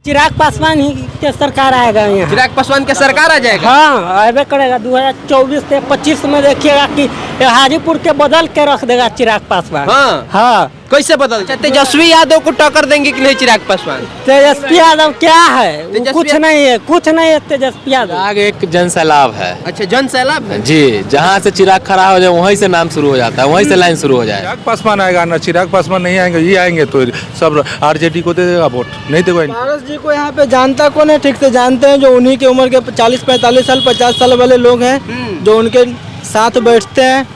चिराग पासवान ही के सरकार आएगा यहाँ। चिराग पासवान के सरकार आ जाएगा। हाँ आएगा करेगा 2024 से 25 में देखिएगा कि हाजीपुर के बदल के रख देगा चिराग पासवान। हाँ हाँ कैसे बदल? तेजस्वी यादव को टक्कर देंगे कि नहीं चिराग पासवान? तेजस्वी यादव क्या है? वो तेजस्वी- कुछ नहीं है, कुछ नहीं है तेजस्वी यादव। आगे एक जन सैलाब है। अच्छा जन सैलाब है। जी, जहाँ से चिराग खड़ा हो जाए वहीं से नाम शुरू हो जाता है, वहीं से लाइन शुरू हो जाए। चिराग पासवान आएगा ना, चिराग पासवान नहीं आएंगे, ये आएंगे तो सब आरजेडी को दे देगा वोट, नहीं देगा। पारस जी को यहाँ पे जानता कौन है? ठीक से जानते हैं, जो उन्हीं की उम्र के 40-45 साल 50 साल वाले लोग हैं, जो उनके साथ बैठते हैं,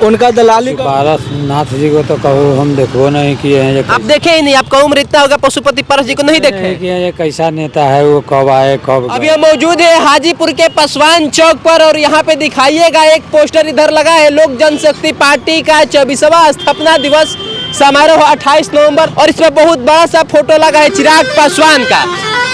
उनका दलाली का। पारस नाथ जी को तो कहो हम देखो नहीं किए हैं। ये आप देखे ही नहीं, आपका उम्र इतना होगा, पशुपति पारस जी को नहीं देखे? नहीं किए, ये कैसा नेता है, वो कब आए कब अभी हम मौजूद है हाजीपुर के पासवान चौक पर और यहाँ पे दिखाइएगा एक पोस्टर इधर लगा है लोक जनशक्ति पार्टी का 24वां स्थापना दिवस समारोह 28 नवंबर और इसमें बहुत बड़ा सा फोटो लगा है चिराग पासवान का।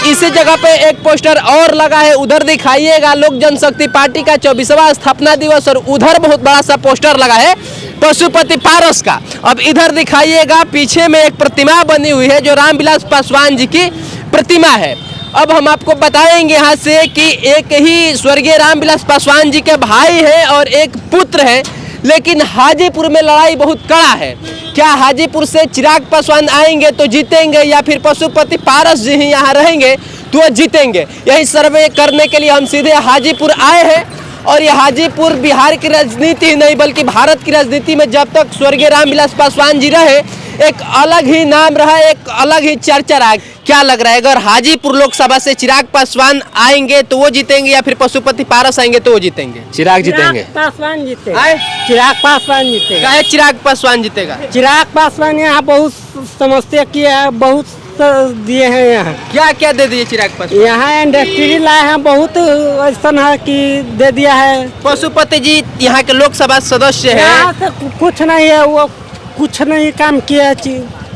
इसी जगह पे एक पोस्टर और लगा है, उधर दिखाइएगा लोक जनशक्ति पार्टी का 24वां स्थापना दिवस और उधर बहुत बड़ा सा पोस्टर लगा है पशुपति पारस का। अब इधर दिखाइएगा पीछे में एक प्रतिमा बनी हुई है जो रामविलास पासवान जी की प्रतिमा है। अब हम आपको बताएंगे यहाँ से कि एक ही स्वर्गीय रामविलास पासवान जी के भाई हैं और एक पुत्र है, लेकिन हाजीपुर में लड़ाई बहुत कड़ा है। क्या हाजीपुर से चिराग पासवान आएंगे तो जीतेंगे या फिर पशुपति पारस जी ही यहाँ रहेंगे तो वो जीतेंगे? यही सर्वे करने के लिए हम सीधे हाजीपुर आए हैं और ये हाजीपुर बिहार की राजनीति ही नहीं बल्कि भारत की राजनीति में जब तक स्वर्गीय रामविलास पासवान जी रहे एक अलग ही नाम रहा, एक अलग ही चर्चा रहा। क्या लग रहा है, अगर हाजीपुर लोकसभा से चिराग पासवान आएंगे तो वो जीतेंगे या फिर पशुपति पारस आएंगे तो वो जीतेंगे? चिराग जीतेंगे। पासवान जीतेगा। आए? चिराग पासवान जीतेगा। काहे चिराग पासवान जीतेगा? चिराग पासवान यहाँ बहुत समस्या किया है, बहुत दिए हैं यहाँ। क्या क्या दे दिए चिराग पासवान? यहाँ इंडस्ट्री लाए हैं, बहुत ऐसा है कि दे दिया है। पशुपति जी यहाँ के लोकसभा सदस्य यहाँ हैं। से कुछ नहीं है, वो कुछ नहीं काम किया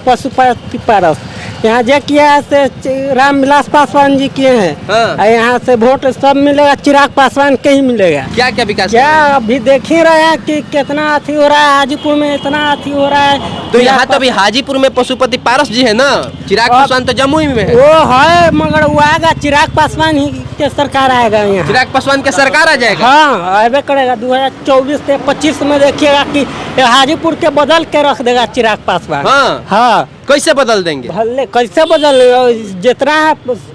पशुपति पारस। यहाँ जो किया है से रामविलास पासवान जी किए हैं। हाँ। और यहाँ से वोट सब मिलेगा चिराग पासवान के ही मिलेगा। क्या क्या विकास? क्या अभी देख ही रहे हैं कि कितना अथी हो रहा है, हाजीपुर में इतना अथी हो रहा है। तो यहाँ तो अभी हाजीपुर में पशुपति पारस जी है ना, चिराग पासवान तो जमुई में है। वो है मगर वो आएगा चिराग पासवान ही के सरकार आएगा यहाँ। चिराग पासवान के सरकार आ जाएगा। हाँ आएगा करेगा 2024 से 25 में देखिएगा कि हाजीपुर के बदल के रख देगा चिराग पासवान। हाँ हाँ कैसे बदल देंगे? भले कैसे बदल, जितना है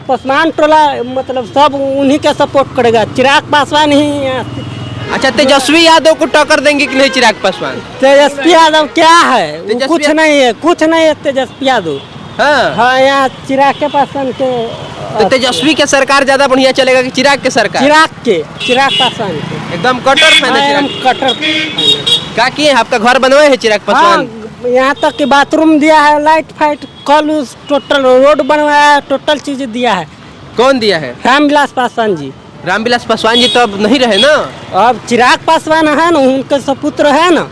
पासवान टोला मतलब सब उन्हीं के सपोर्ट करेगा, चिराग पासवान ही यहाँ। अच्छा तेजस्वी यादव को टक्कर देंगे कि नहीं चिराग पासवान? तेजस्वी यादव क्या है? वो तेजस्वी- कुछ नहीं है, कुछ नहीं है तेजस्वी यादव। हाँ हाँ यहाँ चिराग के पासवान के तो तेजस्वी के सरकार ज्यादा बढ़िया चलेगा कि चिराग के सरकार? चिराग पासवान के एकदम कट्टर फैन है हाँ, चिराग। कट्टर। क्या किए हैं? आपका घर बनवाए है चिराग पासवान? हाँ यहाँ तक कि बाथरूम दिया है, लाइट फाइट कल उस टोटल रोड बनवाया है, टोटल चीज दिया है। कौन दिया है? रामविलास पासवान जी। रामविलास पासवान जी तो अब नहीं रहे ना। अब चिराग पासवान है ना, उनके सपुत्र है ना।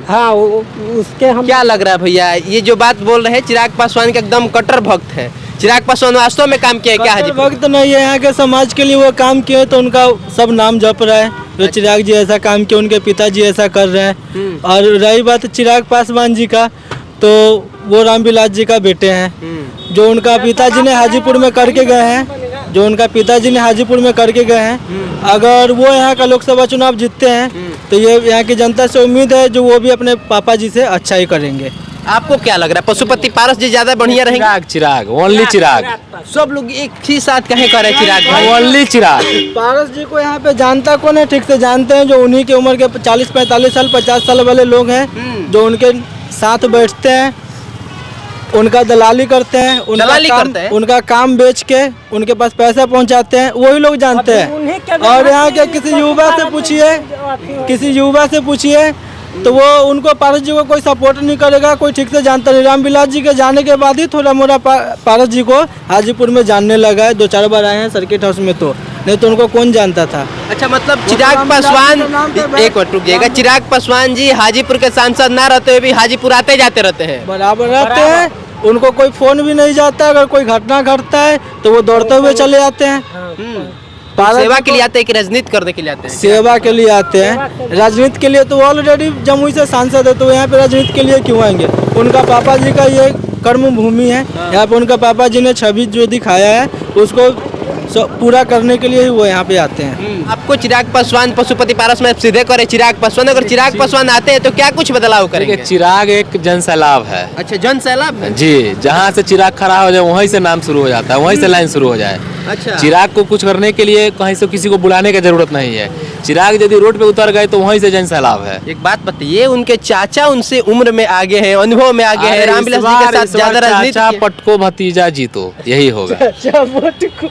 हाँ उसके हम। क्या लग रहा है भैया, ये जो बात बोल रहे हैं चिराग पासवान के एकदम कट्टर भक्त है, चिराग पासवान वास्तव में काम किया है क्या हाजीपुर? वक्त नहीं है, यहाँ के समाज के लिए वो काम किए तो उनका सब नाम जप रहा है। जो चिराग जी ऐसा काम किए, उनके पिताजी ऐसा कर रहे हैं। और रही बात चिराग पासवान जी का, तो वो रामविलास जी का बेटे हैं, जो उनका पिताजी ने हाजीपुर में करके गए हैं, जो उनका पिताजी ने हाजीपुर में करके गए हैं। अगर वो यहाँ का लोकसभा चुनाव जीतते हैं तो ये यहाँ की जनता से उम्मीद है जो वो भी अपने पापा जी से अच्छा ही करेंगे। आपको क्या लग रहा है, पशुपति पारस जी ज्यादा बढ़िया रहेंगे? चिराग, चिराग, ओनली चिराग। सब लोग एक ही साथ कहे करे चिराग भाई? ओनली चिराग। पारस जी को यहाँ पे जानता कौन है? ठीक से जानते हैं, जो उन्हीं की उम्र के 40-45 साल 50 साल वाले लोग हैं, जो उनके साथ बैठते हैं, उनका दलाली करते हैं, उनका काम बेच के उनके पास पैसा पहुंचाते हैं, वही लोग जानते हैं। और यहाँ के किसी युवा से पूछिए तो वो उनको पारस जी को कोई सपोर्ट नहीं करेगा, कोई ठीक से जानता नहीं। रामविलास जी के जाने के बाद ही थोड़ा मोड़ा पारस जी को हाजीपुर में जानने लगा है, 2-4 बार आए हैं सर्किट हाउस में, तो नहीं तो उनको कौन जानता था। अच्छा मतलब चिराग पासवान, एक मिनट रुक जाइएगा, चिराग पासवान जी हाजीपुर के सांसद ना रहते हुए भी हाजीपुर आते जाते रहते हैं? बराबर रहते हैं, उनको कोई फोन भी नहीं जाता है। अगर कोई घटना घटता है तो वो दौड़ते हुए चले जाते हैं। सेवा के लिए आते हैं कि राजनीति करने के लिए आते हैं? सेवा के लिए आते हैं, राजनीति के लिए तो ऑलरेडी जमुई से सांसद है, तो यहाँ पे राजनीति के लिए क्यों आएंगे? उनका पापा जी का ये कर्म भूमि है। यहाँ पे उनका पापा जी ने छवि जो दिखाया है उसको पूरा करने के लिए ही वो यहाँ पे आते हैं। आपको चिराग पासवान पशुपति पारस में सीधे करे चिराग पासवान, अगर चिराग पासवान आते हैं तो क्या कुछ बदलाव करेंगे? देखिए, चिराग एक जन सैलाब है। अच्छा, जन सैलाब है। जी, जहाँ से चिराग खड़ा हो जाए वहीं से नाम शुरू हो जाता है, वहीं से लाइन शुरू हो जाए। अच्छा, चिराग को कुछ करने के लिए कहीं से किसी को बुलाने की जरूरत नहीं है। चिराग यदि रोड पे उतर गए तो वहीं से जन सैलाब है। एक बात बताइए, उनके चाचा उनसे उम्र में आगे हैं, अनुभव में आगे हैं, रामविलास जी के साथ ज्यादा राजनीति चाचा पटको भतीजा जीतो, यही होगा।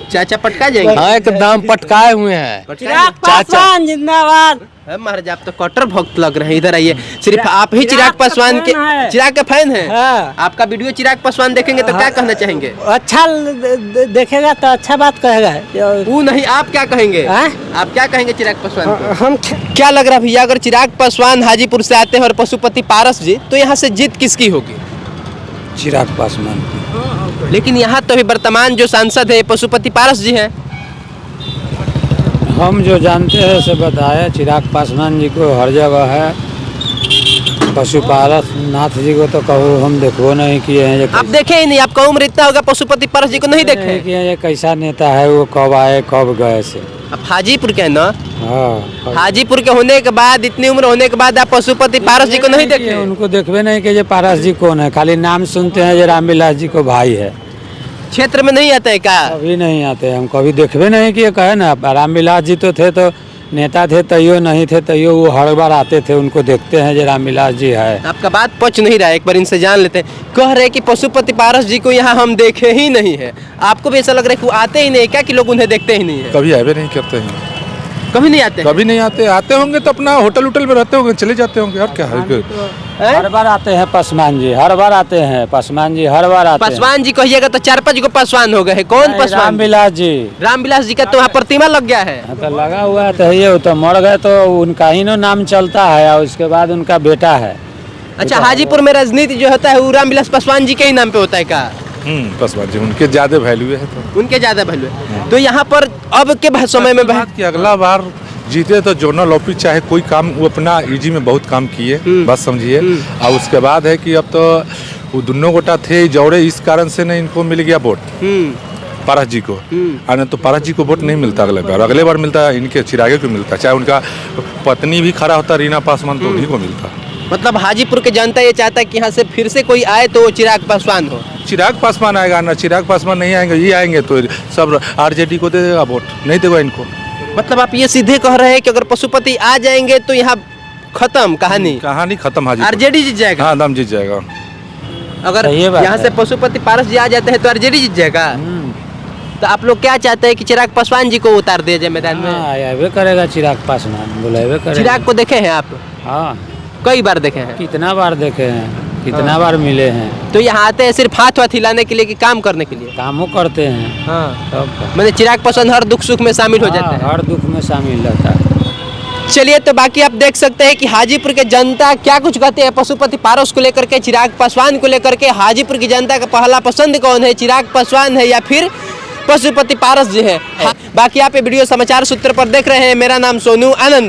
चाचा पटका जाएंगे। हाँ, एकदम पटकाए हुए हैं। चिराग पासवान जिंदाबाद। महाराज, आप तो कट्टर भक्त लग रहे हैं। इधर आइए, सिर्फ आप ही चिराग पासवान के चिराग का फैन हैं। हाँ। आपका वीडियो चिराग पासवान देखेंगे तो क्या कहना चाहेंगे? अच्छा देखेगा तो अच्छा बात कहेगा। वो नहीं, आप क्या कहेंगे? हाँ? आप क्या कहेंगे चिराग पासवान को? हम क्या लग रहा है भैया, अगर चिराग पासवान हाजीपुर से आते हैं और पशुपति पारस जी, तो यहाँ से जीत किसकी होगी? चिराग पासवान। लेकिन यहाँ तो अभी वर्तमान जो सांसद है पशुपति पारस जी हैं। हम जो जानते हैं से बताया, चिराग पासवान जी को हर जगह है। पशुपालक नाथ जी को तो कहो हम देखो नहीं किए हैं। आप देखे ही नहीं, आपका उम्र इतना होगा, पशुपति पारस जी को नहीं देखे? कि ये कैसा नेता है, वो कब आए कब गए से। आप हाजीपुर के हैं ना? हाँ, हाजीपुर के होने के बाद, इतनी उम्र होने के बाद आप पशुपति पारस जी को नहीं देखे? उनको देखबे नहीं कि ये पारस जी कौन है, खाली नाम सुनते हैं ये रामविलास जी को भाई है। क्षेत्र में नहीं आता है क्या? कभी नहीं आते, हम कभी देखबे नहीं किए। कहे ना, रामविलास जी तो थे, तो नेता थे तैयो, नहीं थे तैयो वो हर बार आते थे, उनको देखते हैं जो रामविलास जी है। आपका बात पच नहीं रहा है, एक बार इनसे जान लेते हैं। कह रहे कि पशुपति पारस जी को यहाँ हम देखे ही नहीं है। आपको भी ऐसा लग रहा है कि वो आते ही नहीं, क्या कि लोग उन्हें देखते ही नहीं है? कभी आए नहीं करते हैं, कभी नहीं आते? कभी नहीं आते। आते होंगे तो अपना होटल उटल में रहते होंगे, चले जाते होंगे। और क्या है, हर बार आते हैं पासवान जी, हर बार आते हैं पासवान जी, हर बार आते हैं। पासवान जी कहिएगा तो 4-5 गो पासवान हो गए। कौन पासवान? रामविलास जी। रामविलास जी का तो वहाँ प्रतिमा लग गया है। हाँ, तो लगा हुआ है, तो ये तो मर गए तो उनका ही नो नाम चलता है, और उसके बाद उनका बेटा है। अच्छा, हाजीपुर में राजनीति जो होता है वो रामविलास पासवान जी के ही नाम पे होता है क्या? पासवान जी उनके ज्यादा वैल्यू है, तो उनके ज्यादा वैल्यू है। तो यहाँ पर अब के समय में बात की अगला बार जीते तो जोनल ऑफिस चाहे कोई काम, वो अपना ईजी में बहुत काम किए, बात समझिए। और उसके बाद है कि अब तो वो दोनों गोटा थे जौड़े, इस कारण से नहीं इनको मिल गया वोट पारस जी को। और तो पारस जी को वोट नहीं मिलता अगले बार मिलता है इनके चिरागे को मिलता। चाहे उनका पत्नी भी खड़ा होता रीना पासवान, तो उन्हीं को मिलता। मतलब हाजीपुर के जनता ये चाहता है कि यहाँ से फिर से कोई आए तो वो चिराग पासवान हो। चिराग पासवान आएगा ना, चिराग पासवान नहीं आएंगे, ये आएंगे तो सब आरजेडी को दे देगा वोट, नहीं देगा इनको। मतलब आप ये सीधे कह रहे हैं कि अगर पशुपति आ जाएंगे तो यहाँ खत्म कहानी खत्म। हाजी आरजेडी जीत जाएगा? हाँ, दम जीत जाएगा। अगर यहाँ से पशुपति पारस जी आ जाते हैं तो आरजेडी जीत जाएगा। तो आप लोग क्या चाहते हैं कि चिराग पासवान जी को उतार दिया जाए मैदान में? आवे करेगा चिराग पासवान, बुलावे करेगा। चिराग को देखे हैं आप? हाँ, कई बार देखे हैं। कितना बार देखे हैं, कितना बार मिले हैं। तो यहाँ आते हैं सिर्फ हाथ वाथ हिलाने के लिए कि काम करने के लिए? कामों करते हैं। हाँ, मैंने चिराग पासवान हर दुख सुख में शामिल हो जाते हैं। हर दुख में शामिल रहता है। चलिए, तो बाकी आप देख सकते हैं कि हाजीपुर के जनता क्या कुछ कहते हैं पशुपति पारस को लेकर के, चिराग पासवान को लेकर के। हाजीपुर की जनता का पहला पसंद कौन है, चिराग पासवान है या फिर पशुपति पारस जी है? बाकी आप ये वीडियो समाचार सूत्र पर देख रहे हैं। मेरा नाम सोनू आनंद।